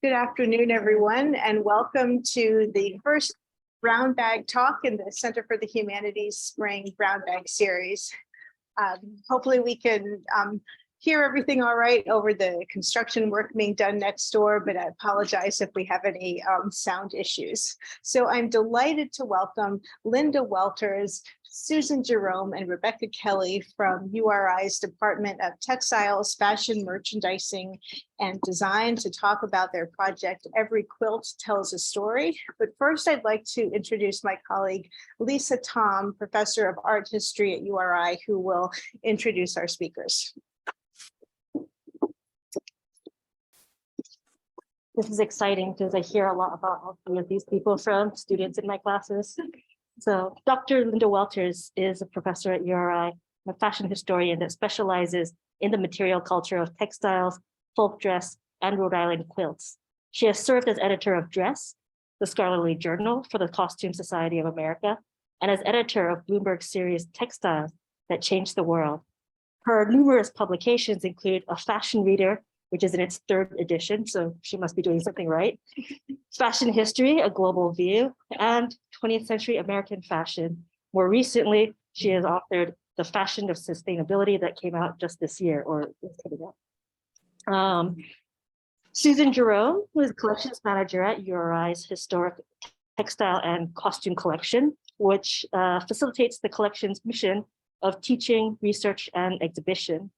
Good afternoon, everyone, and welcome to the first Brown Bag Talk in the Center for the Humanities Spring Brown Bag Series. Hopefully we can hear everything all right over the construction work being done next door, but I apologize if we have any sound issues. So I'm delighted to welcome Linda Welters, Susan Jerome, and Rebecca Kelly from URI's Department of Textiles, Fashion, Merchandising, and Design to talk about their project, Every Quilt Tells a Story. But first, I'd like to introduce my colleague, Lisa Tom, Professor of Art History at URI, who will introduce our speakers. This is exciting because I hear a lot about all three of these people from students in my classes. So Dr. Linda Welters is a professor at URI, a fashion historian that specializes in the material culture of textiles, folk dress, and Rhode Island quilts. She has served as editor of Dress, the scholarly journal for the Costume Society of America, and as editor of Bloomberg's series Textiles That Changed the World. Her numerous publications include A Fashion Reader, which is in its 3rd edition, so she must be doing something right. Fashion History, A Global View, and 20th Century American Fashion. More recently, she has authored The Fashion of Sustainability that came out just this year, or is coming out. Susan Jerome, who is collections manager at URI's Historic Textile and Costume Collection, which facilitates the collection's mission of teaching, research, and exhibition.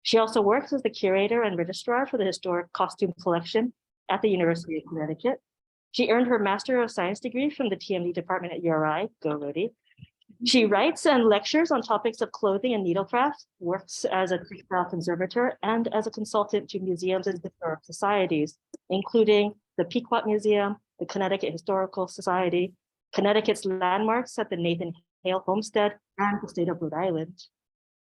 She also works as the curator and registrar for the Historic Costume Collection at the University of Connecticut. She earned her Master of Science degree from the TMD department at URI, go Rhody. She writes and lectures on topics of clothing and needlecraft, works as a textile conservator and as a consultant to museums and historic societies, including the Pequot Museum, the Connecticut Historical Society, Connecticut's landmarks at the Nathan Hale Homestead, and the state of Rhode Island.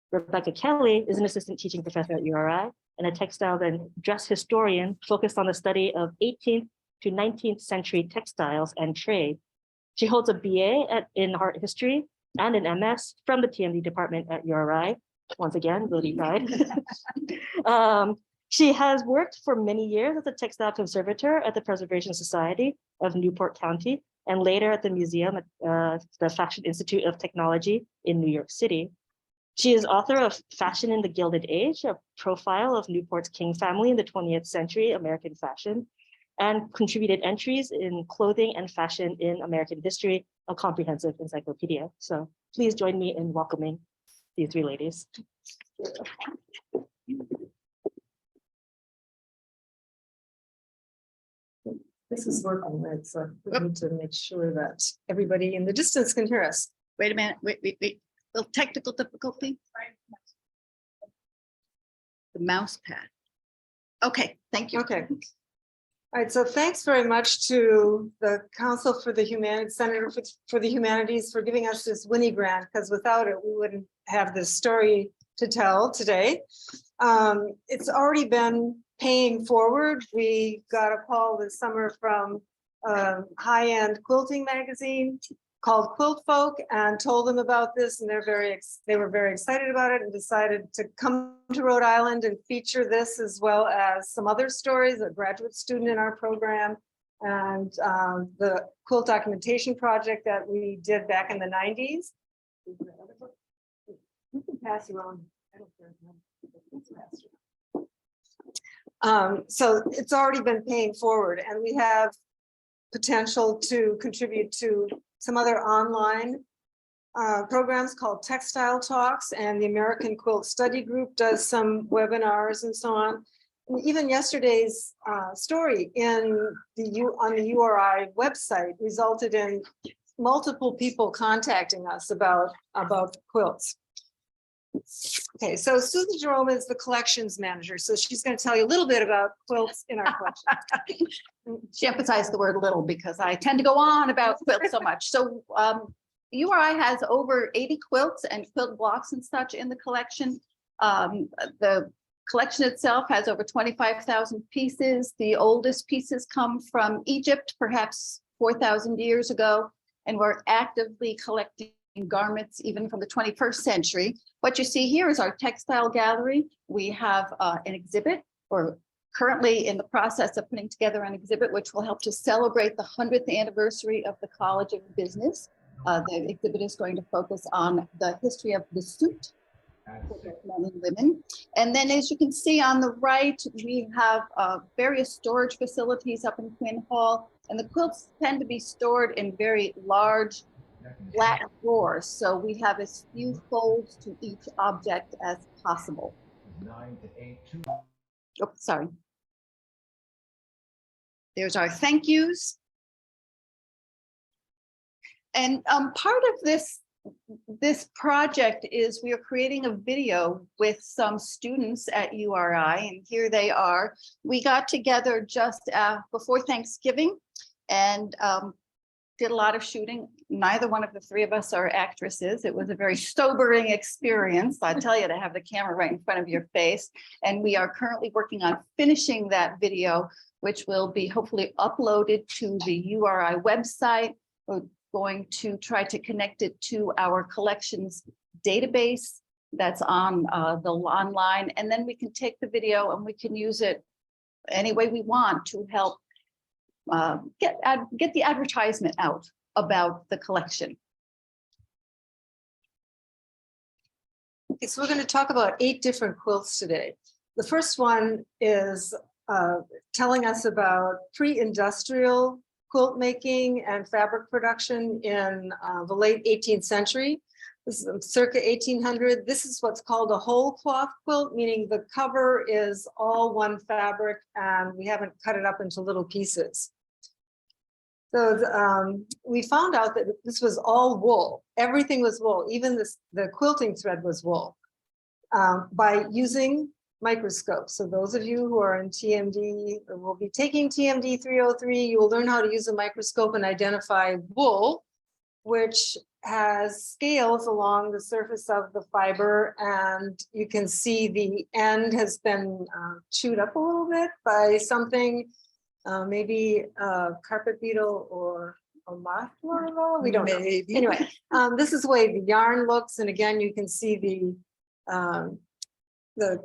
Rebecca Kelly is an assistant teaching professor at URI and a textile and dress historian focused on the study of 18th to 19th century textiles and trade. She holds a BA in art history and an MS from the TMD department at URI. Once again, Rhody pride. She has worked for many years as a textile conservator at the Preservation Society of Newport County and later at the museum at the Fashion Institute of Technology in New York City. She is author of Fashion in the Gilded Age, a profile of Newport's King family in the 20th century American fashion, and contributed entries in Clothing and Fashion in American History, a comprehensive encyclopedia. So please join me in welcoming these 3 ladies. This is working, right? So we need to make sure that everybody in the distance can hear us. Wait a minute, wait. Little technical difficulty. The mouse pad. Okay, thank you. Okay. All right, so thanks very much to the Council for the Humanities, Center for the Humanities for giving us this Winnie grant, because without it, we wouldn't have this story to tell today. It's already been paying forward. We got a call this summer from a high-end quilting magazine called Quilt Folk and told them about this, and they were very excited about it and decided to come to Rhode Island and feature this as well as some other stories, a graduate student in our program and the quilt documentation project that we did back in the 90s. You can pass around. So it's already been paying forward, and we have potential to contribute to some other online programs called Textile Talks, and the American Quilt Study Group does some webinars and so on. And even yesterday's story on the URI website resulted in multiple people contacting us about quilts. Okay, so Susan Jerome is the collections manager, so she's going to tell you a little bit about quilts in our collection. She emphasized the word little because I tend to go on about quilts so much. So URI has over 80 quilts and quilt blocks and such in the collection. The collection itself has over 25,000 pieces. The oldest pieces come from Egypt, perhaps 4,000 years ago, and we're actively collecting garments even from the 21st century. What you see here is our textile gallery. We have an exhibit or currently in the process of putting together an exhibit which will help to celebrate the 100th anniversary of the College of Business. The exhibit is going to focus on the history of the suit for both men and women. And then as you can see on the right, we have various storage facilities up in Quinn Hall, and the quilts tend to be stored in very large flat drawers. So we have as few folds to each object as possible. Oh, sorry. There's our thank yous. And part of this project is we are creating a video with some students at URI, and here they are. We got together just before Thanksgiving and did a lot of shooting. Neither one of the three of us are actresses. It was a very sobering experience, I tell you, to have the camera right in front of your face. And we are currently working on finishing that video, which will be hopefully uploaded to the URI website. We're going to try to connect it to our collections database that's on the online, and then we can take the video and we can use it any way we want to help get the advertisement out about the collection. Okay, so we're going to talk about 8 different quilts today. The first one is telling us about pre-industrial quilt making and fabric production in the late 18th century. This is circa 1800. This is what's called a whole cloth quilt, meaning the cover is all one fabric and we haven't cut it up into little pieces. So we found out that this was all wool. Everything was wool. Even the quilting thread was wool by using microscopes. So those of you who are in TMD or will be taking TMD 303, you will learn how to use a microscope and identify wool, which has scales along the surface of the fiber, and you can see the end has been chewed up a little bit by something, maybe a carpet beetle or a moth larva. We don't know. Anyway, this is the way the yarn looks, and again, you can see the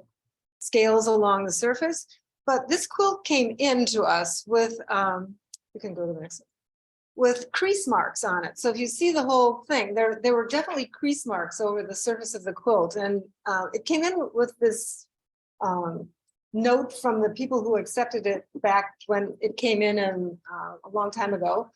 scales along the surface. But this quilt came into us with, you can go to the next one, with crease marks on it. So if you see the whole thing, there were definitely crease marks over the surface of the quilt. And it came in with this note from the people who accepted it back when it came in a long time ago.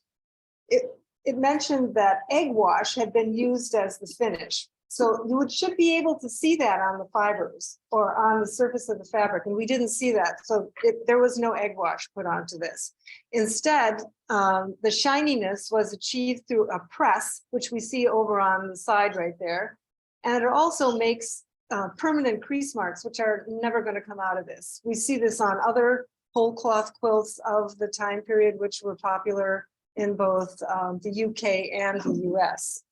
It mentioned that egg wash had been used as the finish. So you should be able to see that on the fibers or on the surface of the fabric, and we didn't see that. So there was no egg wash put onto this. Instead, the shininess was achieved through a press, which we see over on the side right there. And it also makes permanent crease marks, which are never going to come out of this. We see this on other whole cloth quilts of the time period, which were popular in both the UK and the US.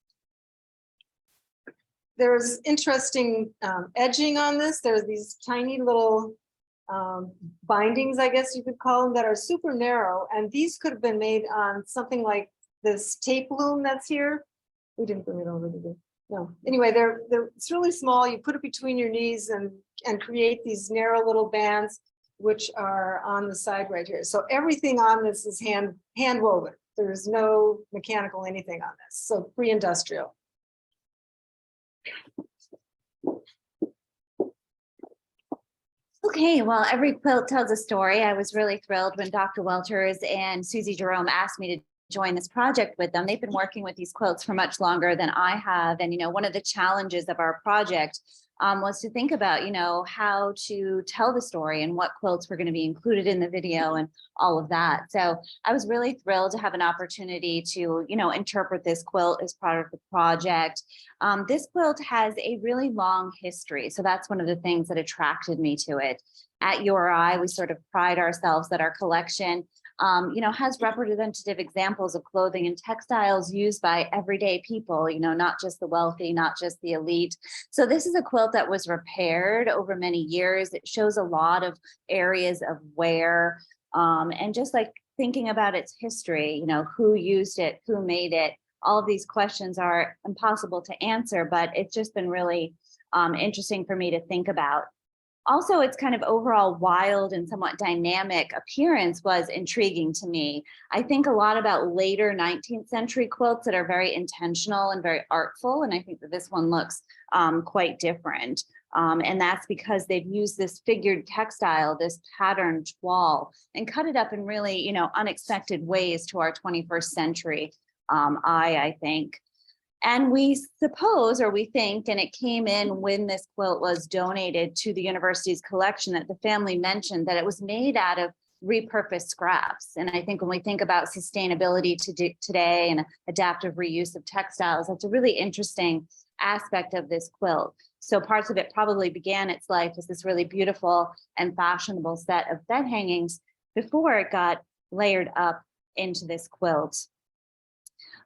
There's interesting edging on this. There's these tiny little bindings, I guess you could call them, that are super narrow. And these could have been made on something like this tape loom that's here. We didn't bring it over, did we? No. Anyway, it's really small. You put it between your knees and create these narrow little bands, which are on the side right here. So everything on this is hand woven. There's no mechanical anything on this. So pre-industrial. Okay, well, every quilt tells a story. I was really thrilled when Dr. Welters and Susie Jerome asked me to join this project with them. They've been working with these quilts for much longer than I have. And, one of the challenges of our project was to think about, how to tell the story and what quilts were going to be included in the video and all of that. So I was really thrilled to have an opportunity to, interpret this quilt as part of the project. This quilt has a really long history. So that's one of the things that attracted me to it. At URI, we sort of pride ourselves that our collection has representative examples of clothing and textiles used by everyday people, not just the wealthy, not just the elite. So this is a quilt that was repaired over many years. It shows a lot of areas of wear, and just like thinking about its history, who used it, who made it. All of these questions are impossible to answer, but it's just been really interesting for me to think about. Also, its kind of overall wild and somewhat dynamic appearance was intriguing to me. I think a lot about later 19th century quilts that are very intentional and very artful. And I think that this one looks quite different. And that's because they've used this figured textile, this patterned toile, and cut it up in really, you know, unexpected ways to our 21st century eye, I think. And we suppose, or we think, and it came in when this quilt was donated to the university's collection, that the family mentioned that it was made out of repurposed scraps. And I think when we think about sustainability today and adaptive reuse of textiles, that's a really interesting aspect of this quilt. So parts of it probably began its life as this really beautiful and fashionable set of bed hangings before it got layered up into this quilt.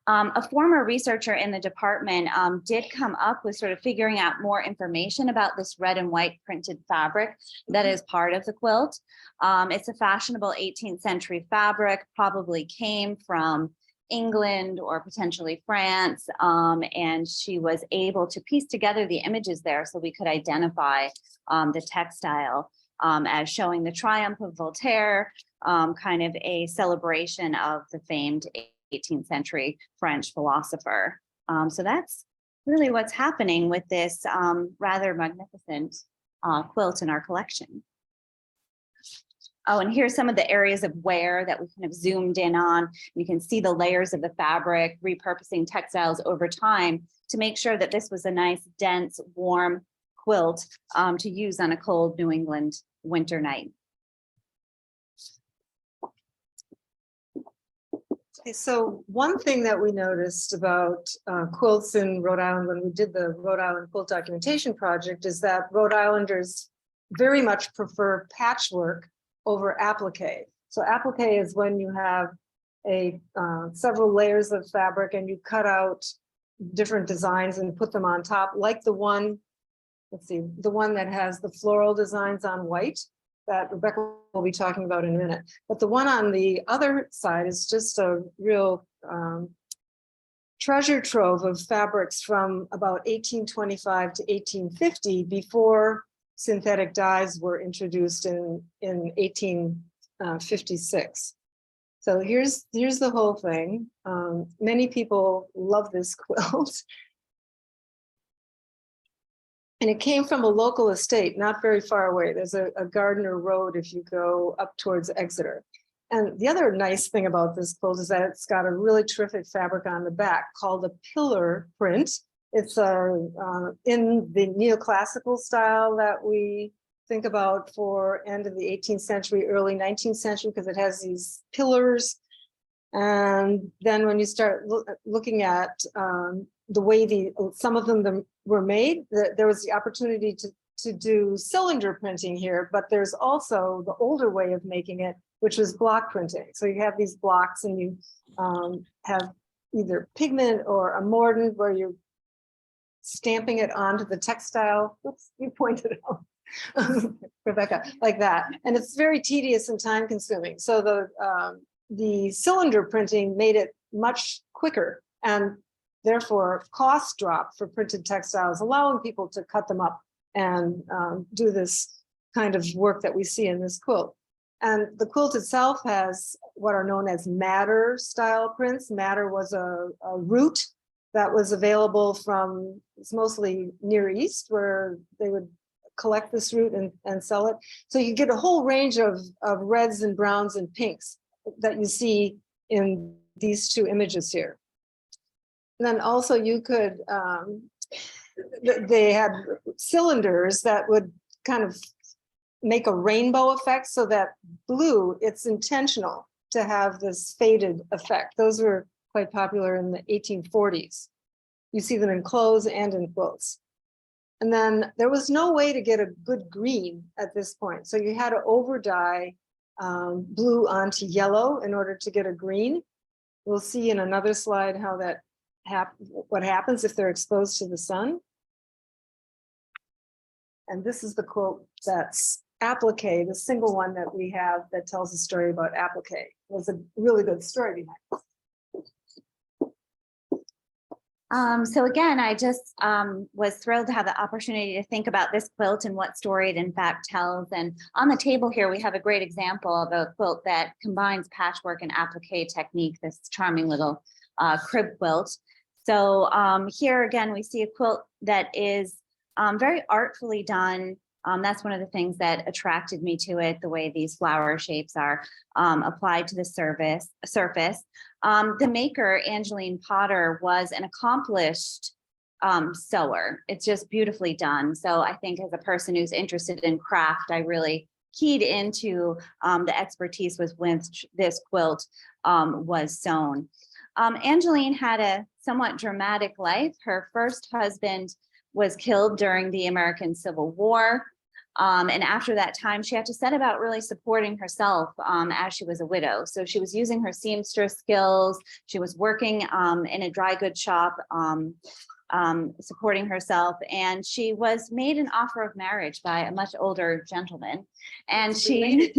A former researcher in the department did come up with sort of figuring out more information about this red and white printed fabric that is part of the quilt. It's a fashionable 18th century fabric, probably came from England or potentially France, and she was able to piece together the images there so we could identify the textile as showing the triumph of Voltaire, kind of a celebration of the famed 18th century French philosopher. So that's really what's happening with this rather magnificent quilt in our collection. Oh, and here's some of the areas of wear that we kind of zoomed in on. You can see the layers of the fabric, repurposing textiles over time to make sure that this was a nice, dense, warm quilt to use on a cold New England winter night. Okay, so one thing that we noticed about quilts in Rhode Island when we did the Rhode Island Quilt Documentation Project is that Rhode Islanders very much prefer patchwork over applique. So applique is when you have a several layers of fabric and you cut out different designs and put them on top, like the one, let's see, the one that has the floral designs on white that Rebecca will be talking about in a minute. But the one on the other side is just a real treasure trove of fabrics from about 1825 to 1850 before synthetic dyes were introduced in 1856. So here's the whole thing. Many people love this quilt. And it came from a local estate, not very far away. There's a Gardner Road if you go up towards Exeter. And the other nice thing about this quilt is that it's got a really terrific fabric on the back called a pillar print. It's in the neoclassical style that we think about for end of the 18th century, early 19th century, because it has these pillars. And then when you start looking at the way some of them were made, there was the opportunity to do cylinder printing here, but there's also the older way of making it, which was block printing. So you have these blocks and you have either pigment or a mordant where you're stamping it onto the textile. Oops, you pointed out, Rebecca, like that. And it's very tedious and time consuming. So the cylinder printing made it much quicker and therefore cost drop for printed textiles, allowing people to cut them up and do this kind of work that we see in this quilt. And the quilt itself has what are known as madder style prints. Madder was a root that was available from, it's mostly Near East, where they would collect this root and sell it. So you get a whole range of reds and browns and pinks that you see in these two images here. And then also you could, they had cylinders that would kind of make a rainbow effect, so that blue, it's intentional to have this faded effect. Those were quite popular in the 1840s. You see them in clothes and in quilts. And then there was no way to get a good green at this point. So you had to over dye blue onto yellow in order to get a green. We'll see in another slide how that what happens if they're exposed to the sun. And this is the quilt that's applique, the single one that we have that tells a story about applique. It was a really good story behind it. So again, I just was thrilled to have the opportunity to think about this quilt and what story it in fact tells. And on the table here, we have a great example of a quilt that combines patchwork and applique technique, this charming little crib quilt. So here again, we see a quilt that is very artfully done. That's one of the things that attracted me to it, the way these flower shapes are applied to the surface. The maker, Angeline Potter, was an accomplished sewer. It's just beautifully done. So I think as a person who's interested in craft, I really keyed into the expertise with which this quilt was sewn. Angeline had a somewhat dramatic life. Her first husband was killed during the American Civil War. And after that time, she had to set about really supporting herself as she was a widow. So she was using her seamstress skills. She was working in a dry goods shop, supporting herself. And she was made an offer of marriage by a much older gentleman. And she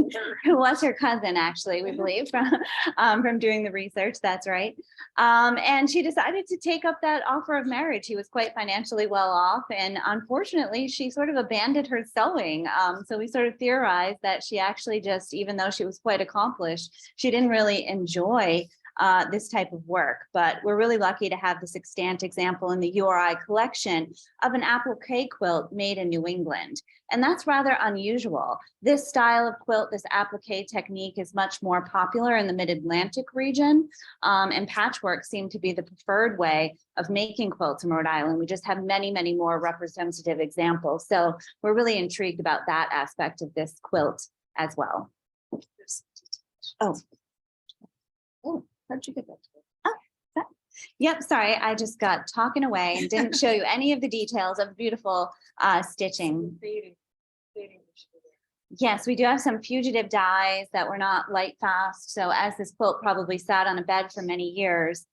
who was her cousin, actually, we believe, from doing the research. That's right. And she decided to take up that offer of marriage. He was quite financially well off. And unfortunately, she sort of abandoned her sewing. So we sort of theorized that she actually just, even though she was quite accomplished, she didn't really enjoy this type of work. But we're really lucky to have this extant example in the URI collection of an applique quilt made in New England. And that's rather unusual. This style of quilt, this applique technique, is much more popular in the mid-Atlantic region. And patchwork seemed to be the preferred way of making quilts in Rhode Island. We just have many, many more representative examples. So we're really intrigued about that aspect of this quilt as well. Oh, how'd you get that? Oh, yep, sorry, I just got talking away and didn't show you any of the details of beautiful stitching. Yes, we do have some fugitive dyes that were not light fast. So as this quilt probably sat on a bed for many years,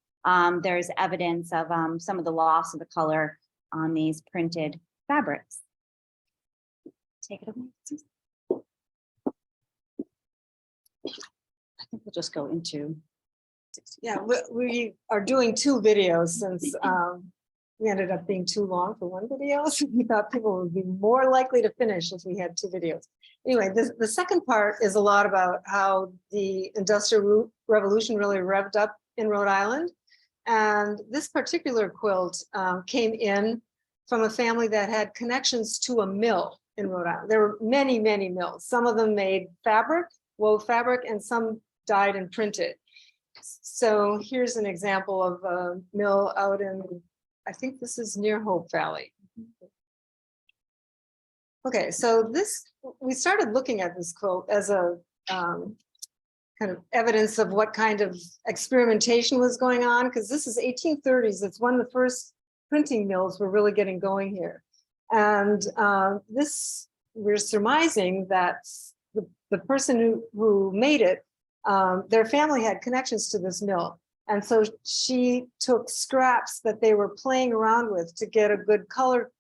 there's evidence of some of the loss of the color on these printed fabrics. Take it away. I think we'll just go into. Yeah, we are doing 2 videos since we ended up being too long for one video. So we thought people would be more likely to finish if we had 2 videos. Anyway, the second part is a lot about how the Industrial Revolution really revved up in Rhode Island. And this particular quilt came in from a family that had connections to a mill in Rhode Island. There were many, many mills. Some of them made fabric, wove fabric, and some dyed and printed. So here's an example of a mill out in, I think this is near Hope Valley. Okay, so we started looking at this quilt as a kind of evidence of what kind of experimentation was going on, because this is 1830s. It's one of the first printing mills were really getting going here. And we're surmising that the person who made it, their family had connections to this mill. And so she took scraps that they were playing around with to get a good color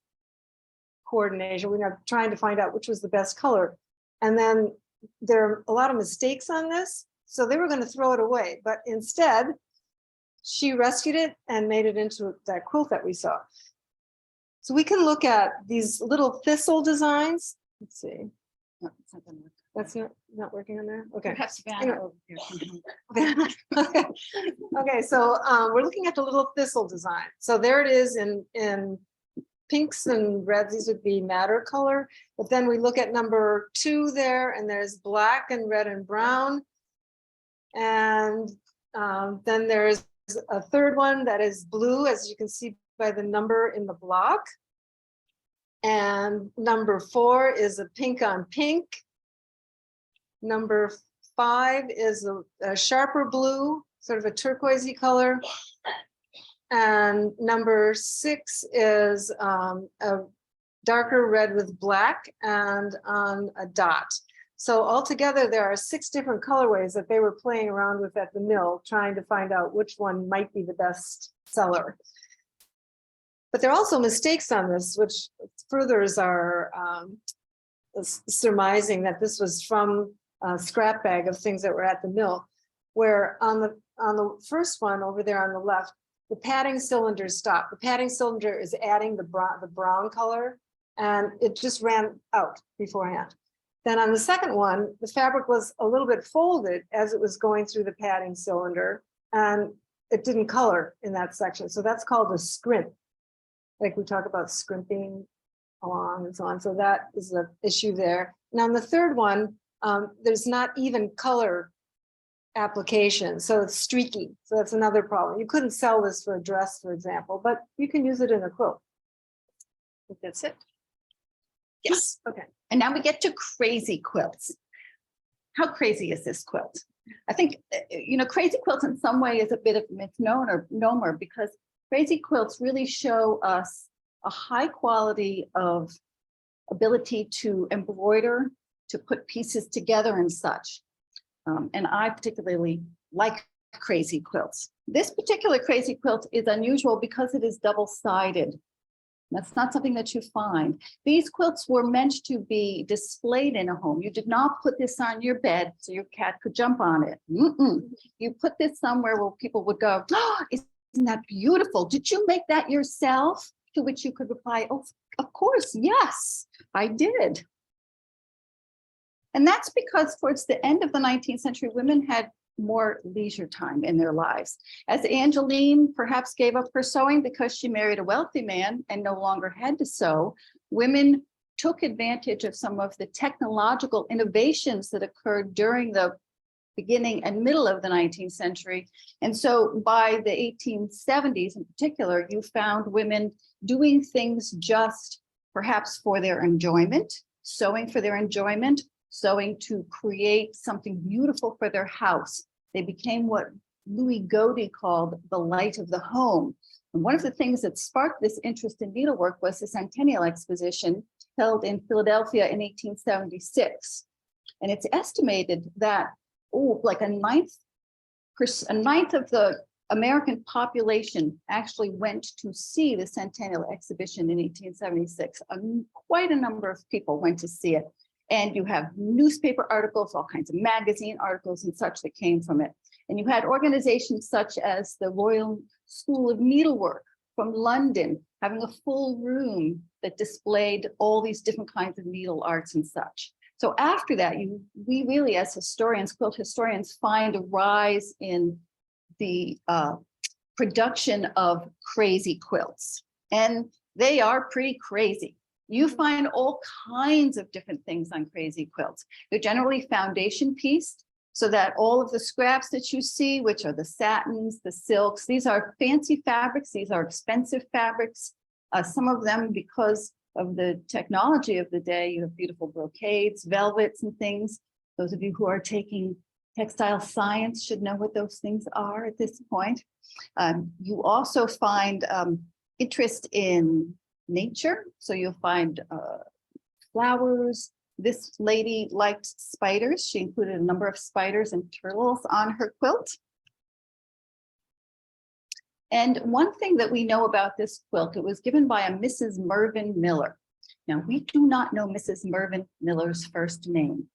coordination. We were trying to find out which was the best color. And then there are a lot of mistakes on this. So they were going to throw it away. But instead, she rescued it and made it into that quilt that we saw. So we can look at these little thistle designs. Let's see. No, it's not gonna work. That's not working on there? Okay. Perhaps Anyway. over here. Okay, so we're looking at the little thistle design. So there it is in pinks and reds. These would be madder color. But then we look at number 2 there, and there's black and red and brown. And then there's a third one that is blue, as you can see by the number in the block. And number 4 is a pink on pink. Number 5 is a sharper blue, sort of a turquoisey color. And number 6 is a darker red with black and on a dot. So altogether, there are 6 different colorways that they were playing around with at the mill, trying to find out which one might be the best seller. But there are also mistakes on this, which furthers our surmising that this was from a scrap bag of things that were at the mill, where on the first one over there on the left, the padding cylinder stopped. The padding cylinder is adding the brown color, and it just ran out beforehand. Then on the second one, the fabric was a little bit folded as it was going through the padding cylinder, and it didn't color in that section. So that's called a scrimp. Like we talk about scrimping along and so on. So that is an issue there. Now on the third one, there's not even color application, so it's streaky. So that's another problem. You couldn't sell this for a dress, for example, but you can use it in a quilt. I think that's it. Yes. Okay. And now we get to crazy quilts. How crazy is this quilt? I think, crazy quilts in some way is a bit of a misnomer because crazy quilts really show us a high quality of ability to embroider, to put pieces together and such. And I particularly like crazy quilts. This particular crazy quilt is unusual because it is double-sided. That's not something that you find. These quilts were meant to be displayed in a home. You did not put this on your bed so your cat could jump on it. You put this somewhere where people would go, oh, isn't that beautiful? Did you make that yourself? To which you could reply, oh, of course, yes, I did. And that's because towards the end of the 19th century, women had more leisure time in their lives. As Angeline perhaps gave up her sewing because she married a wealthy man and no longer had to sew, women took advantage of some of the technological innovations that occurred during the beginning and middle of the 19th century. And so by the 1870s in particular, you found women doing things just perhaps for their enjoyment, sewing for their enjoyment, sewing to create something beautiful for their house. They became what Louis Godey called the light of the home. And one of the things that sparked this interest in needlework was the Centennial Exposition held in Philadelphia in 1876. And it's estimated that, like a ninth of the American population actually went to see the Centennial Exhibition in 1876. Quite a number of people went to see it. And you have newspaper articles, all kinds of magazine articles and such that came from it. And you had organizations such as the Royal School of Needlework from London, having a full room that displayed all these different kinds of needle arts and such. So after that, we really, as historians, quilt historians, find a rise in the production of crazy quilts. And they are pretty crazy. You find all kinds of different things on crazy quilts. They're generally foundation pieced so that all of the scraps that you see, which are the satins, the silks, these are fancy fabrics. These are expensive fabrics. Some of them, because of the technology of the day, you have beautiful brocades, velvets and things. Those of you who are taking textile science should know what those things are at this point. You also find interest in nature. So you'll find flowers. This lady liked spiders. She included a number of spiders and turtles on her quilt. And one thing that we know about this quilt, it was given by a Mrs. Mervyn Miller. Now, we do not know Mrs. Mervyn Miller's first name,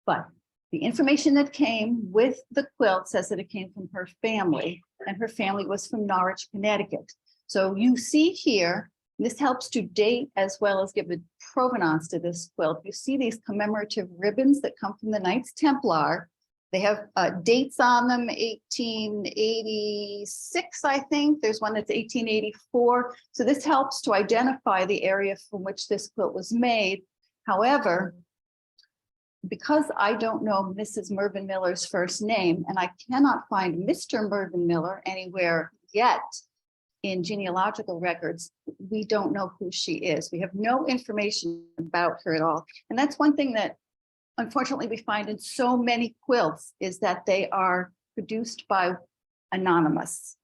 but the information that came with the quilt says that it came from her family, and her family was from Norwich, Connecticut. So you see here, this helps to date as well as give a provenance to this quilt. You see these commemorative ribbons that come from the Knights Templar. They have dates on them, 1886, I think. There's one that's 1884. So this helps to identify the area from which this quilt was made. However, because I don't know Mrs. Mervyn Miller's first name, and I cannot find Mr. Mervyn Miller anywhere yet in genealogical records, we don't know who she is. We have no information about her at all. And that's one thing that unfortunately we find in so many quilts, is that they are produced by anonymous.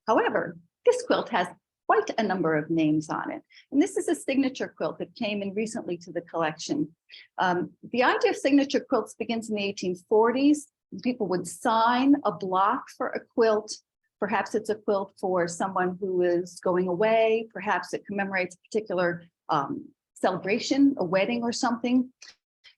However, this quilt has quite a number of names on it. And this is a signature quilt that came in recently to the collection. The idea of signature quilts begins in the 1840s. People would sign a block for a quilt. Perhaps it's a quilt for someone who is going away. Perhaps it commemorates a particular celebration, a wedding or something.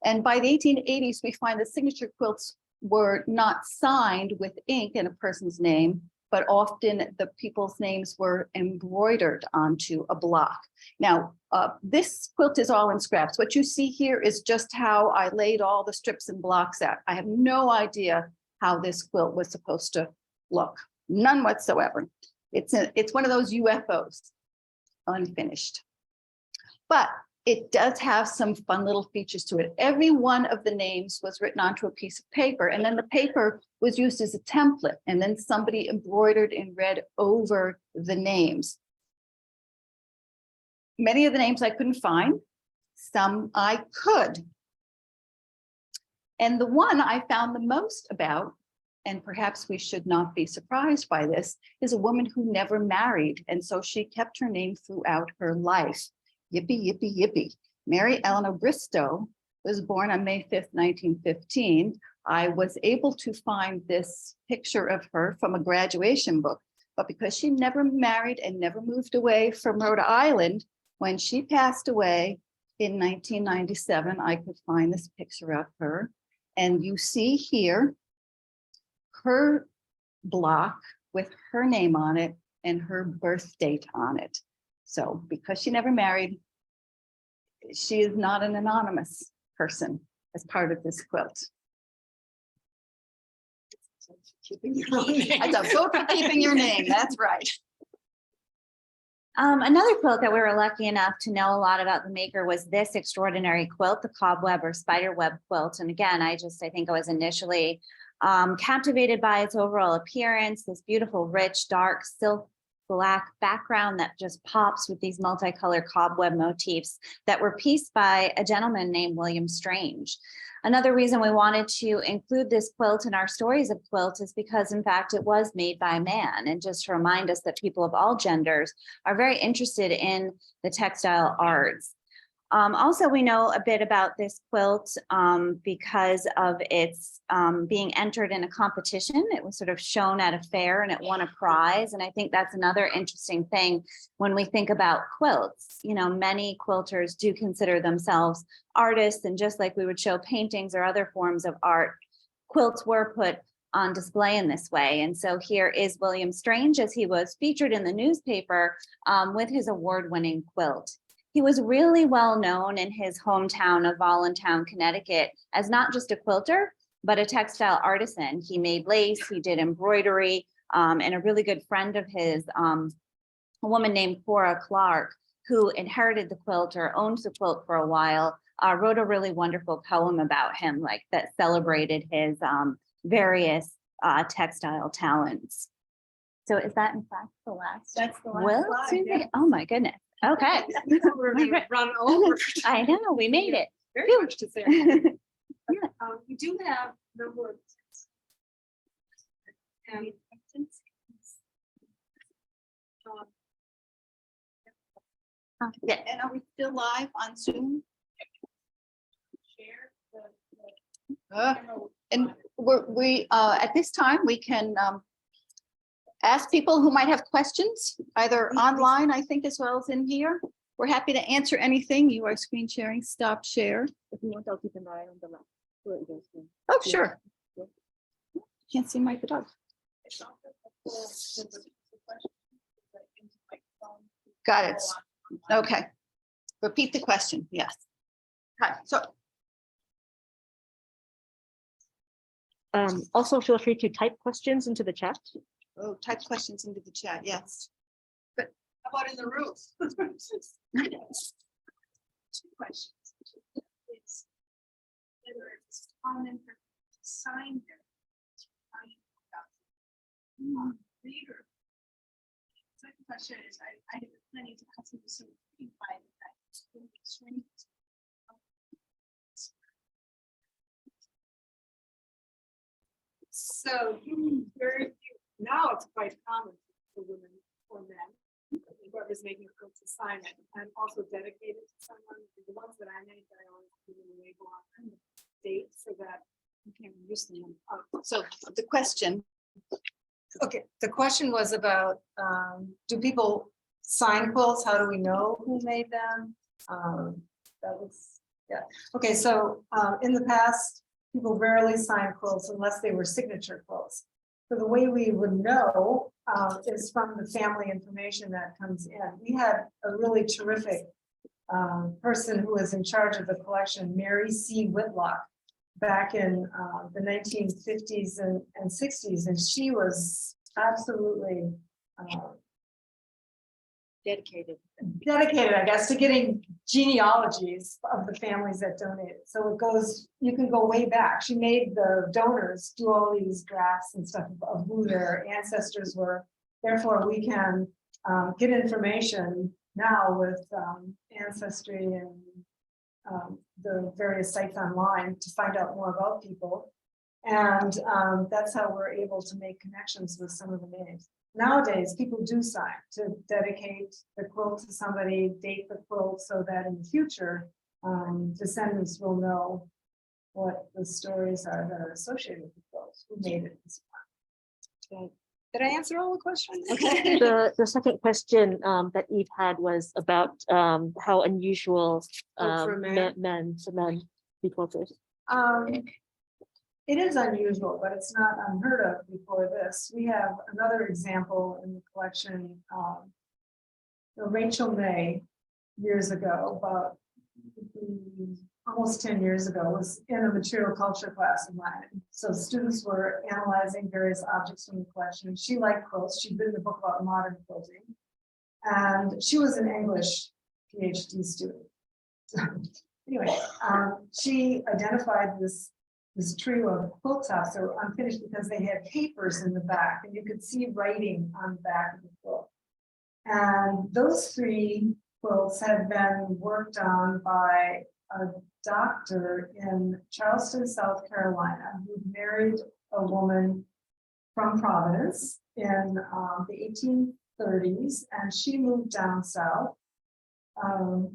And by the 1880s, we find that signature quilts were not signed with ink in a person's name, but often the people's names were embroidered onto a block. Now, this quilt is all in scraps. What you see here is just how I laid all the strips and blocks out. I have no idea how this quilt was supposed to look, none whatsoever. It's one of those UFOs, unfinished. But it does have some fun little features to it. Every one of the names was written onto a piece of paper, and then the paper was used as a template, and then somebody embroidered in red over the names. Many of the names I couldn't find, some I could. And the one I found the most about, and perhaps we should not be surprised by this, is a woman who never married, and so she kept her name throughout her life. Yippee, yippee, yippee. Mary Eleanor Bristow was born on May 5th, 1915. I was able to find this picture of her from a graduation book, but because she never married and never moved away from Rhode Island, when she passed away in 1997, I could find this picture of her. And you see here her block with her name on it and her birth date on it. So because she never married, she is not an anonymous person as part of this quilt. Keeping your own name. I don't vote for keeping your name, that's right. Another quilt that we were lucky enough to know a lot about the maker was this extraordinary quilt, the cobweb or spider web quilt. And again, I think I was initially captivated by its overall appearance, this beautiful, rich, dark, silk black background that just pops with these multicolored cobweb motifs that were pieced by a gentleman named William Strange. Another reason we wanted to include this quilt in our stories of quilts is because, in fact, it was made by a man. And just to remind us that people of all genders are very interested in the textile arts. Also, we know a bit about this quilt because of its being entered in a competition. It was sort of shown at a fair and it won a prize. And I think that's another interesting thing when we think about quilts. You know, many quilters do consider themselves artists, and just like we would show paintings or other forms of art, quilts were put on display in this way. And so here is William Strange as he was featured in the newspaper with his award-winning quilt. He was really well known in his hometown of Voluntown, Connecticut, as not just a quilter, but a textile artisan. He made lace, he did embroidery, and a really good friend of his, a woman named Cora Clark, who inherited the quilt or owned the quilt for a while, wrote a really wonderful poem about him, like that celebrated his various textile talents. So is that in fact the last? That's the last Will, slide, Susie? yeah. Oh my goodness. Okay. We're gonna run over. I know, we made it. Very much to say. We do have a number of. And Yeah, and are we still live on Zoom? And we at this time, we can ask people who might have questions, either online, I think, as well as in here. We're happy to answer anything. You are screen sharing, stop share. If you want, I'll keep an eye on the left. So it goes through. Oh, sure. Can't see Mike the dog. Got it. Okay. Repeat the question, yes. Hi, so Also, feel free to type questions into the chat. type questions into the chat, yes. How about in the room? Two questions. It's whether it's common for to sign their reader. Second question is, I have plenty to ask you some by that. so very few, now it's quite common for women or men, whoever's making a quilt to sign it. I'm also dedicated to someone. The ones that I make, I always give them a label on the date so that you can use them. So the question, Okay, the question was about, do people sign quilts? How do we know who made them? That was, yeah. Okay, so in the past, people rarely signed quilts unless they were signature quilts. So the way we would know is from the family information that comes in. We had a really terrific person who was in charge of the collection, Mary C. Whitlock, back in the 1950s and 60s, and she was absolutely Dedicated. dedicated, I guess, to getting genealogies of the families that donated. So it goes, you can go way back. She made the donors do all these drafts and stuff of who their ancestors were. Therefore, we can get information now with Ancestry and the various sites online to find out more about people. And that's how we're able to make connections with some of the names. Nowadays, people do sign to dedicate the quilt to somebody, date the quilt, so that in the future, descendants will know what the stories are that are associated with the quilt, who made it. Did I answer all the questions? Okay. The second question that Eve had was about how unusual For a man? men be quilters. It is unusual, but it's not unheard of before this. We have another example in the collection. Rachel May, years ago, about almost 10 years ago, was in a material culture class of mine. So students were analyzing various objects from the collection. She liked quilts. She'd written a book about modern quilting. And she was an English PhD student. So anyway, she identified this trio of quilt tops that were unfinished because they had papers in the back and you could see writing on the back of the quilt. And those 3 quilts had been worked on by a doctor in Charleston, South Carolina, who married a woman from Providence in the 1830s, and she moved down south.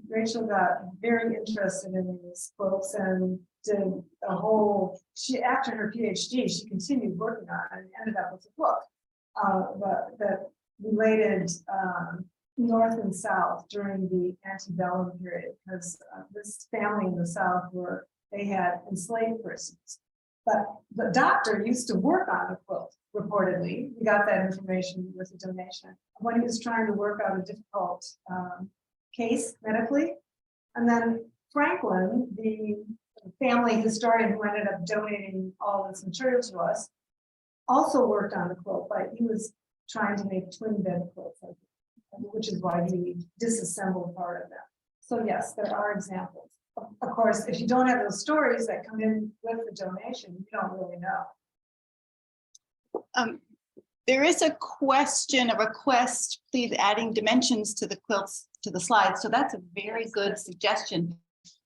Rachel got very interested in these quilts and did a whole, after her PhD, she continued working on it and ended up with a book that related North and South during the antebellum period, because this family in the South they had enslaved persons. But the doctor used to work on a quilt, reportedly. We got that information with a donation when he was trying to work out a difficult case medically. And then Franklin, the family historian who ended up donating all this material to us, also worked on the quilt, but he was trying to make twin bed quilts, which is why he disassembled part of them. So yes, there are examples. Of course, if you don't have those stories that come in with the donation, you don't really know. There is a request, please adding dimensions to the quilts, to the slides. So that's a very good suggestion.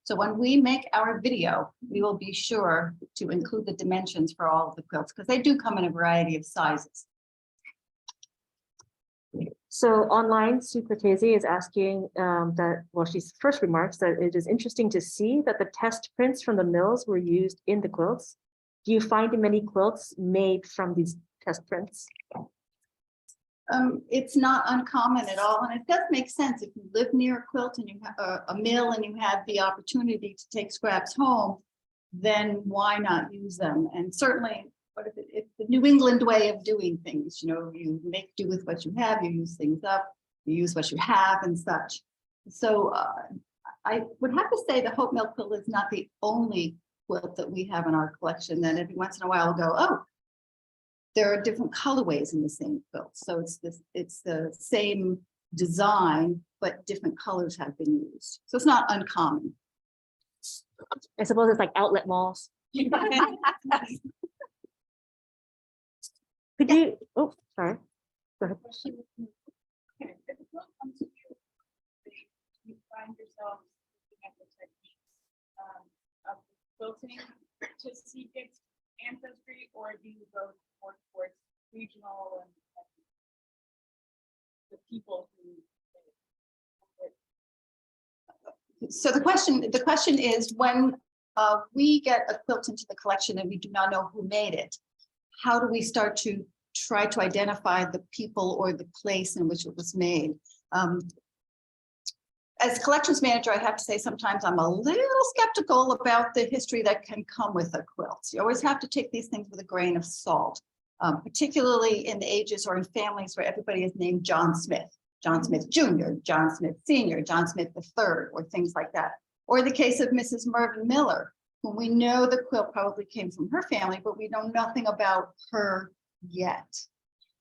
So when we make our video, we will be sure to include the dimensions for all of the quilts because they do come in a variety of sizes. So online, Sue Cortese is asking she first remarks that it is interesting to see that the test prints from the mills were used in the quilts. Do you find many quilts made from these test prints? It's not uncommon at all, and it does make sense if you live near a quilt and you have a mill and you have the opportunity to take scraps home, then why not use them? And certainly, what if it's the New England way of doing things? You know, you make do with what you have, you use things up, you use what you have and such. So I would have to say the Hope Mill quilt is not the only quilt that we have in our collection. Then every once in a while we'll go, oh, there are different colorways in the same quilt. So it's the same design, but different colors have been used. So it's not uncommon. I suppose it's like outlet malls. Could you, oh, sorry. Go ahead. Okay, if the quilt comes to you find yourself looking at the techniques of quilting to seek its ancestry, or do you go more towards regional and the people who? So the question is, when we get a quilt into the collection and we do not know who made it, how do we start to try to identify the people or the place in which it was made? As collections manager, I have to say sometimes I'm a little skeptical about the history that can come with a quilt. You always have to take these things with a grain of salt. particularly in the ages or in families where everybody is named John Smith Jr., John Smith Sr., John Smith III, or things like that. Or the case of Mrs. Mervyn Miller, whom we know the quilt probably came from her family, but we know nothing about her yet.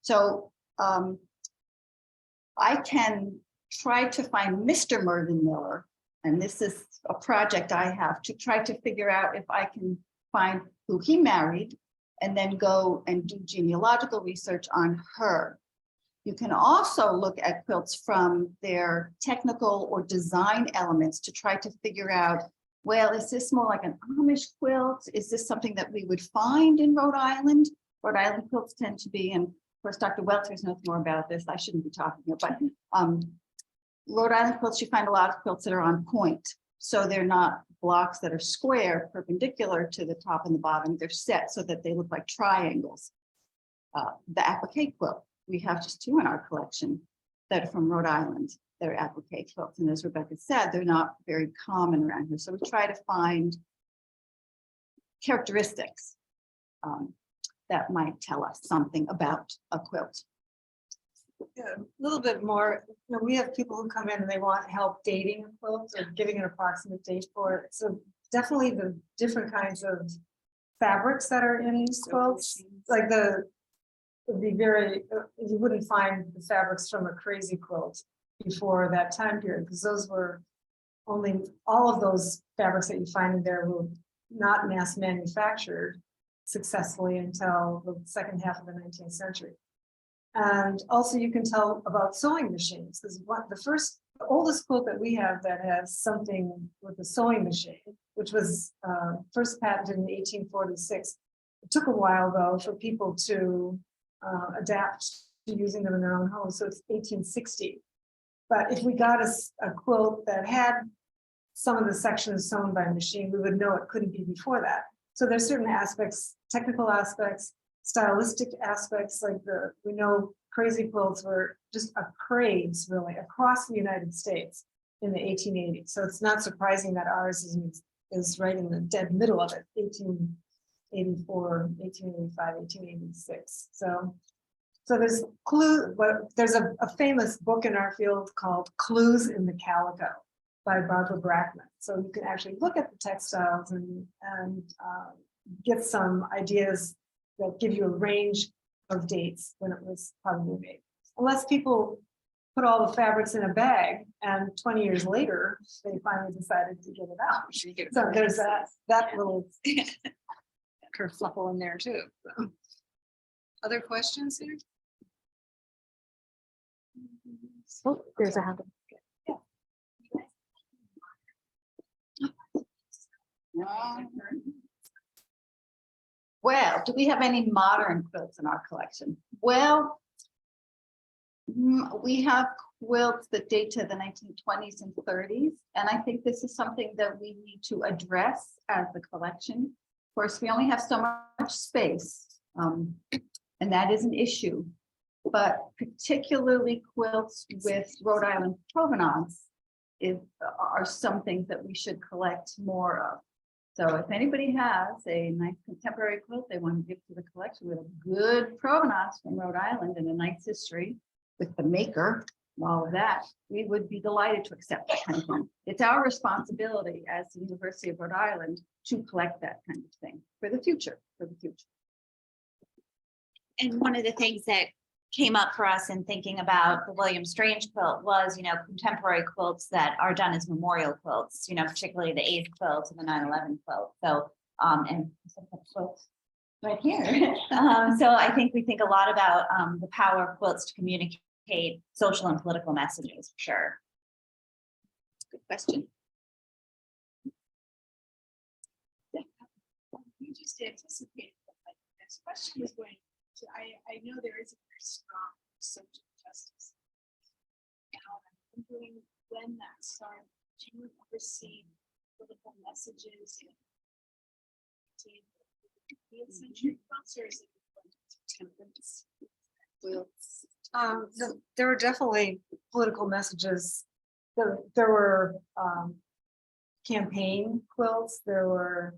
So I can try to find Mr. Mervyn Miller, and this is a project I have to try to figure out if I can find who he married and then go and do genealogical research on her. You can also look at quilts from their technical or design elements to try to figure out, well, is this more like an Amish quilt? Is this something that we would find in Rhode Island? Rhode Island quilts tend to be, and of course, Dr. Welters knows more about this. I shouldn't be talking about, but Rhode Island quilts, you find a lot of quilts that are on point. So they're not blocks that are square, perpendicular to the top and the bottom. They're set so that they look like triangles. The applique quilt, we have just 2 in our collection that are from Rhode Island. They're applique quilts. And as Rebecca said, they're not very common around here. So we try to find characteristics that might tell us something about a quilt. Yeah, a little bit more, we have people who come in and they want help dating a quilt or giving an approximate date for it. So definitely the different kinds of fabrics that are in these quilts, like would be very, you wouldn't find the fabrics from a crazy quilt before that time period, because those were only, all of those fabrics that you find in there were not mass manufactured successfully until the second half of the 19th century. And also you can tell about sewing machines, because the oldest quilt that we have that has something with a sewing machine, which was first patented in 1846. It took a while though for people to adapt to using them in their own homes. So it's 1860. But if we got a quilt that had some of the sections sewn by machine, we would know it couldn't be before that. So there's certain aspects, technical aspects, stylistic aspects, like we know crazy quilts were just a craze really across the United States in the 1880s. So it's not surprising that ours is right in the dead middle of it, 1884, 1885, 1886. So there's there's a famous book in our field called Clues in the Calico by Barbara Brackman. So you can actually look at the textiles and get some ideas that give you a range of dates when it was probably made. Unless people put all the fabrics in a bag and 20 years later, they finally decided to get it out. So there's that little kerfluffle in there too. So. Other questions here? Oh, there's a hand. Well, do we have any modern quilts in our collection? Well, we have quilts that date to the 1920s and 30s, and I think this is something that we need to address as the collection. Of course, we only have so much space, and that is an issue, but particularly quilts with Rhode Island provenance are some things that we should collect more of. So if anybody has a nice contemporary quilt they want to give to the collection with a good provenance from Rhode Island and a nice history with the maker and all of that, we would be delighted to accept that kind of thing. It's our responsibility as the University of Rhode Island to collect that kind of thing for the future, And one of the things that came up for us in thinking about the William Strange quilt was, contemporary quilts that are done as memorial quilts, particularly the 8th quilt and the 9/11 quilt. So, and some quilts right here. So I think we think a lot about the power of quilts to communicate social and political messages, for sure. good question. You just anticipated what my next question was going to. I know there is a very strong social justice. Now I'm wondering when that started. Do you ever see political messages in 18th century quilts, or is it templates? Quilts. There were definitely political messages. There were campaign quilts. There were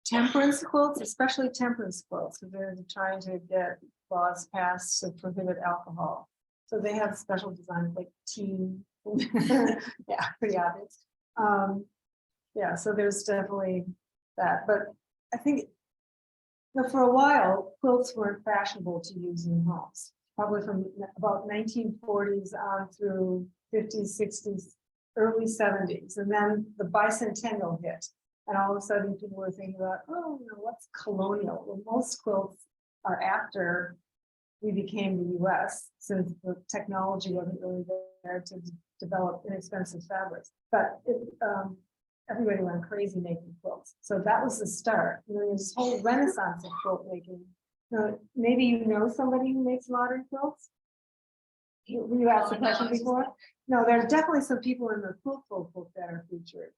temperance quilts, especially temperance quilts, because they're trying to get laws passed to prohibit alcohol. So they have special designs like tea. Yeah, pretty obvious. Yeah, so there's definitely that, but I think for a while, quilts weren't fashionable to use in homes, probably from about 1940s on through 50s, 60s, early 70s, and then the bicentennial hit. And all of a sudden people were thinking about, oh, what's colonial? Well, most quilts are after we became the US, since the technology wasn't really there to develop inexpensive fabrics. But everybody went crazy making quilts. So that was the start. There's this whole renaissance of quilt making. Maybe you know somebody who makes modern quilts? You asked the question before? No, there are definitely some people in the quilt book that are featured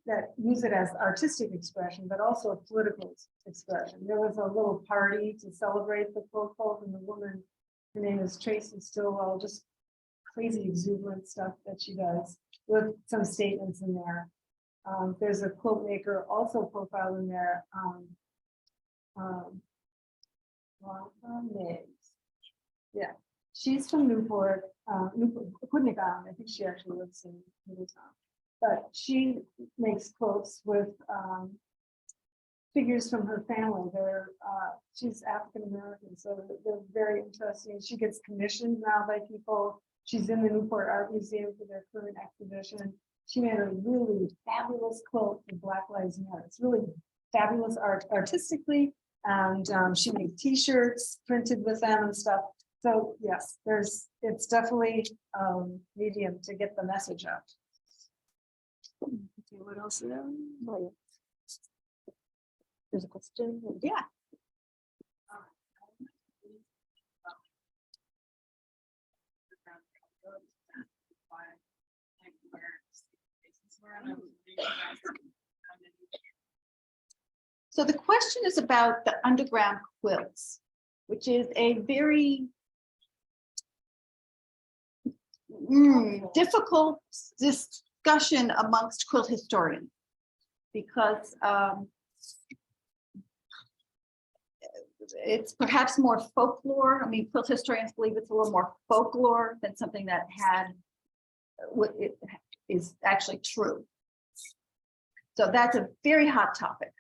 that use it as artistic expression, but also political expression. There was a little party to celebrate the quilt folk, and the woman, her name is Tracy Stillwell, just crazy exuberant stuff that she does with some statements in there. There's a quilt maker also profiled in there. Yeah, she's from Newport, Quidnick Island. I think she actually lives in Middletown. But she makes quilts with figures from her family. She's African American, so they're very interesting. She gets commissioned now by people. She's in the Newport Art Museum for their current exhibition. She made a really fabulous quilt for Black Lives Matter. It's really fabulous art artistically, and she made T-shirts printed with them and stuff. So yes, it's definitely medium to get the message out. Okay, what else is there? Oh, yeah. There's a question. Yeah. So the question is about the underground quilts, which is a very difficult discussion amongst quilt historians, because it's perhaps more folklore. I mean, quilt historians believe it's a little more folklore than something that is actually true. So that's a very hot topic,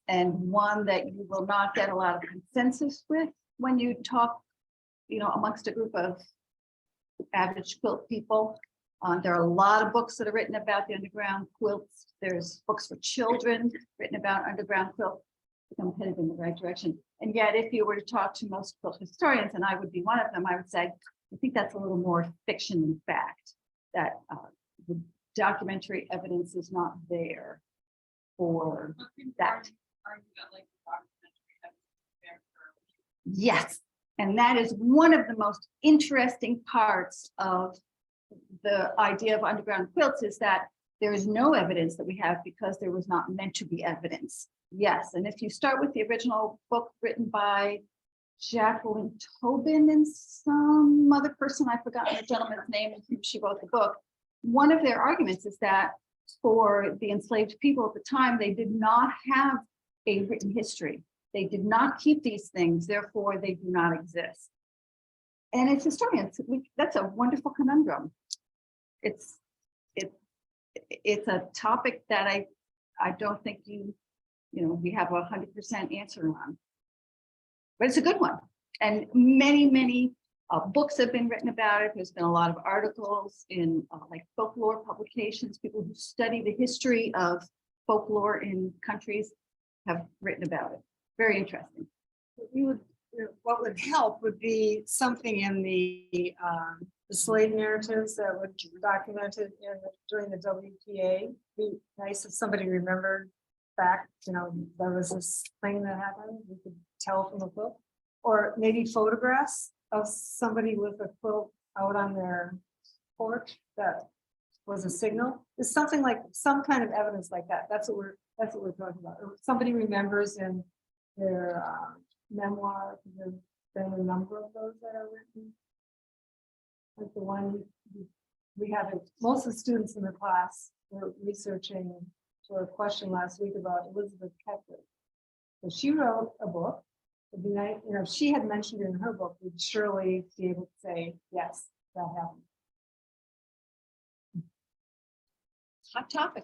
and one that you will not get a lot of consensus with when you talk, amongst a group of average quilt people. There are a lot of books that are written about the underground quilts. There's books for children written about underground quilts. I'm headed in the right direction. And yet, if you were to talk to most quilt historians, and I would be one of them, I would say, I think that's a little more fiction than fact, that the documentary evidence is not there for that. Yes, and that is one of the most interesting parts of the idea of underground quilts, is that there is no evidence that we have because there was not meant to be evidence. Yes, and if you start with the original book written by Jacqueline Tobin and some other person, I've forgotten the gentleman's name who she wrote the book, one of their arguments is that for the enslaved people at the time, they did not have a written history. They did not keep these things, therefore they do not exist. And as historians, that's a wonderful conundrum. It's a topic that I don't think we have 100% answer on, but it's a good one. And many books have been written about it. There's been a lot of articles in like folklore publications. People who study the history of folklore in countries have written about it. Very interesting. What would help would be something in the slave narratives that were documented during the WPA. Be nice if somebody remembered back, there was this thing that happened. We could tell from the quilt, or maybe photographs of somebody with a quilt out on their porch that was a signal. There's something like some kind of evidence like that. That's what we're talking about. Or somebody remembers in their memoir. There's been a number of those that are written. Like the one we have, most of the students in the class were researching for a question last week about Elizabeth Kepler. So she wrote a book. It'd be nice, you know, if she had mentioned it in her book, we'd surely be able to say, yes, that happened. Hot topic.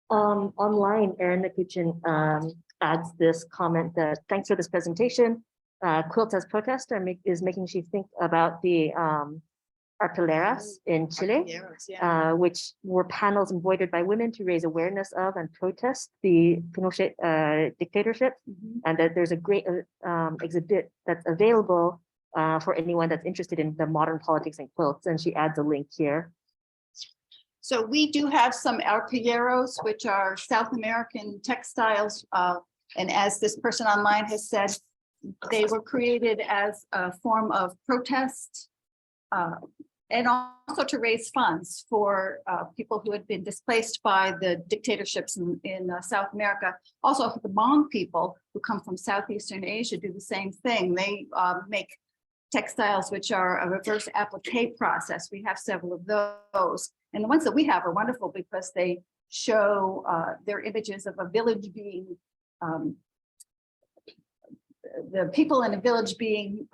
Online, Erin McCutcheon adds this comment that thanks for this presentation. Quilt as protest is making you think about the arpileras in Chile, which were panels embroidered by women to raise awareness of and protest the Pinochet dictatorship, and that there's a great exhibit that's available for anyone that's interested in the modern politics and quilts, and she adds a link here. So we do have some arpilleros, which are South American textiles. And as this person online has said, they were created as a form of protest and also to raise funds for people who had been displaced by the dictatorships in South America. Also, the Hmong people who come from Southeastern Asia do the same thing. They make textiles which are a reverse applique process. We have several of those. And the ones that we have are wonderful because they show their images of a village being, the people in a village being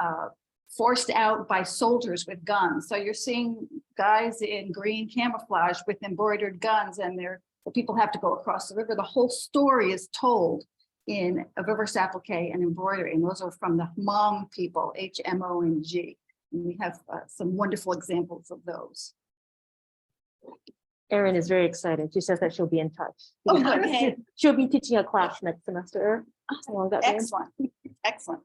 forced out by soldiers with guns. So you're seeing guys in green camouflage with embroidered guns, and the people have to go across the river. The whole story is told in a reverse applique and embroidery, and those are from the Hmong people, H-M-O-N-G. And we have some wonderful examples of those. Erin is very excited. She says that she'll be in touch. Oh, okay. She'll be teaching a class next semester. along that vein. Excellent, excellent.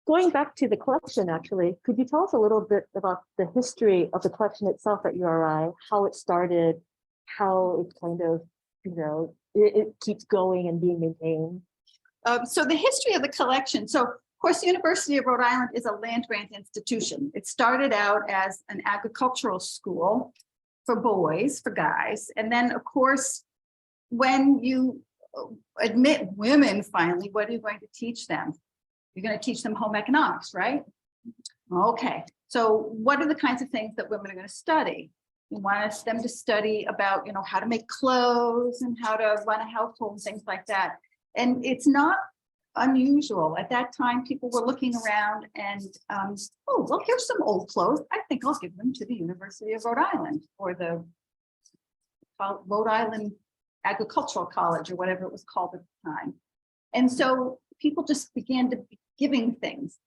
Going back to the collection, actually, could you tell us a little bit about the history of the collection itself at URI, how it started, how it kind of, it keeps going and being maintained? So the history of the collection. So of course, the University of Rhode Island is a land grant institution. It started out as an agricultural school for boys, for guys. And then of course, when you admit women finally, what are you going to teach them? You're going to teach them home economics, right? Okay, so what are the kinds of things that women are going to study? You want them to study about, how to make clothes and how to run a household and things like that. And it's not unusual. At that time, people were looking around and, oh, well, here's some old clothes. I think I'll give them to the University of Rhode Island or the Rhode Island Agricultural College or whatever it was called at the time. And so people just began to be giving things.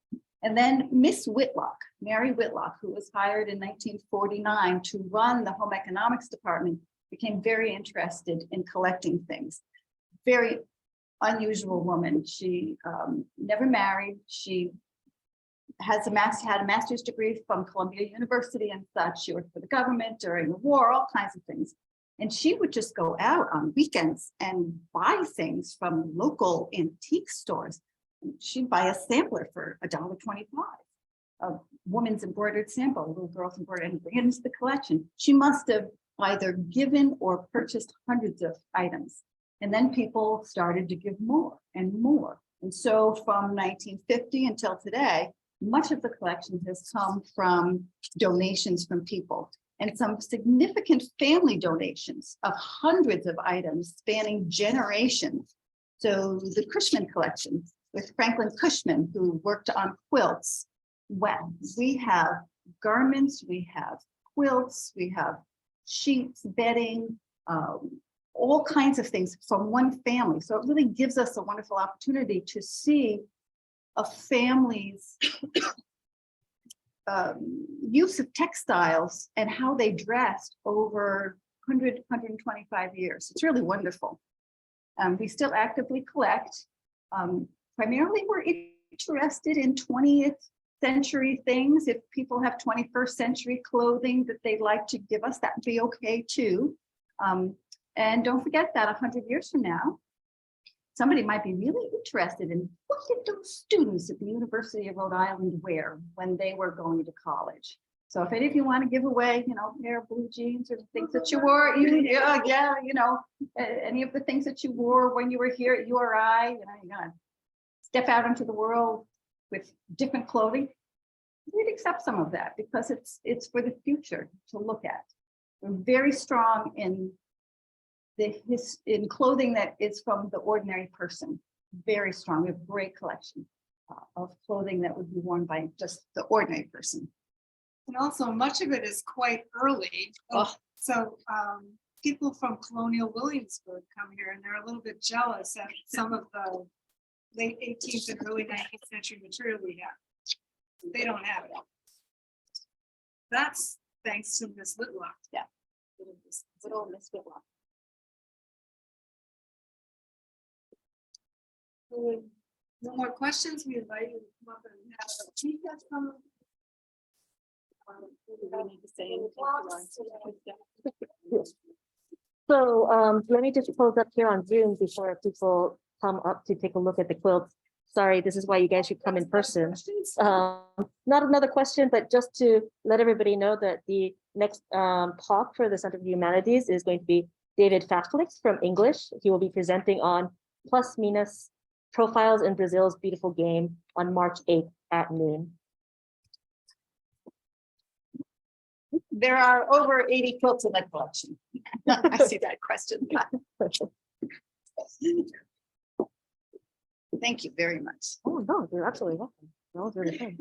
And then Miss Whitlock, Mary Whitlock, who was hired in 1949 to run the home economics department, became very interested in collecting things. Very unusual woman. She never married. She had a master's degree from Columbia University and such. She worked for the government during the war, all kinds of things. And she would just go out on weekends and buy things from local antique stores. She'd buy a sampler for $1.25, a woman's embroidered sample, a little girl's embroidered, and bring it into the collection. She must have either given or purchased hundreds of items. And then people started to give more and more. And so from 1950 until today, much of the collection has come from donations from people and some significant family donations of hundreds of items spanning generations. So the Cushman collection with Franklin Cushman, who worked on quilts. Well, we have garments, we have quilts, we have sheets, bedding, all kinds of things from one family. So it really gives us a wonderful opportunity to see a family's use of textiles and how they dressed over 100, 125 years. It's really wonderful. We still actively collect. Primarily, we're interested in 20th century things. If people have 21st century clothing that they'd like to give us, that'd be okay too. And don't forget that 100 years from now, somebody might be really interested in what did those students at the University of Rhode Island wear when they were going to college. So if any of you want to give away, a pair of blue jeans or the things that you wore, any of the things that you wore when you were here at URI, you're gonna step out into the world with different clothing. we'd accept some of that because it's for the future to look at. We're very strong in in clothing that is from the ordinary person. Very strong. We have a great collection of clothing that would be worn by just the ordinary person. And also much of it is quite early. Oh. So people from Colonial Williamsburg come here and they're a little bit jealous at some of the late 18th and early 19th century material we have. They don't have it. That's thanks to Miss Whitlock. Yeah. Good old Miss Whitlock. No more questions. We invite you to come up and have a tea from. So let me just close up here on Zoom before people come up to take a look at the quilts. Sorry, this is why you guys should come in person. Not another question, but just to let everybody know that the next talk for the Center for Humanities is going to be David Faflix from English. He will be presenting on Plus Minus Profiles in Brazil's Beautiful Game on March 8th at noon. There are over 80 quilts in that collection. I see that question. Thank you very much. Oh, no, you're absolutely welcome. That was really fun.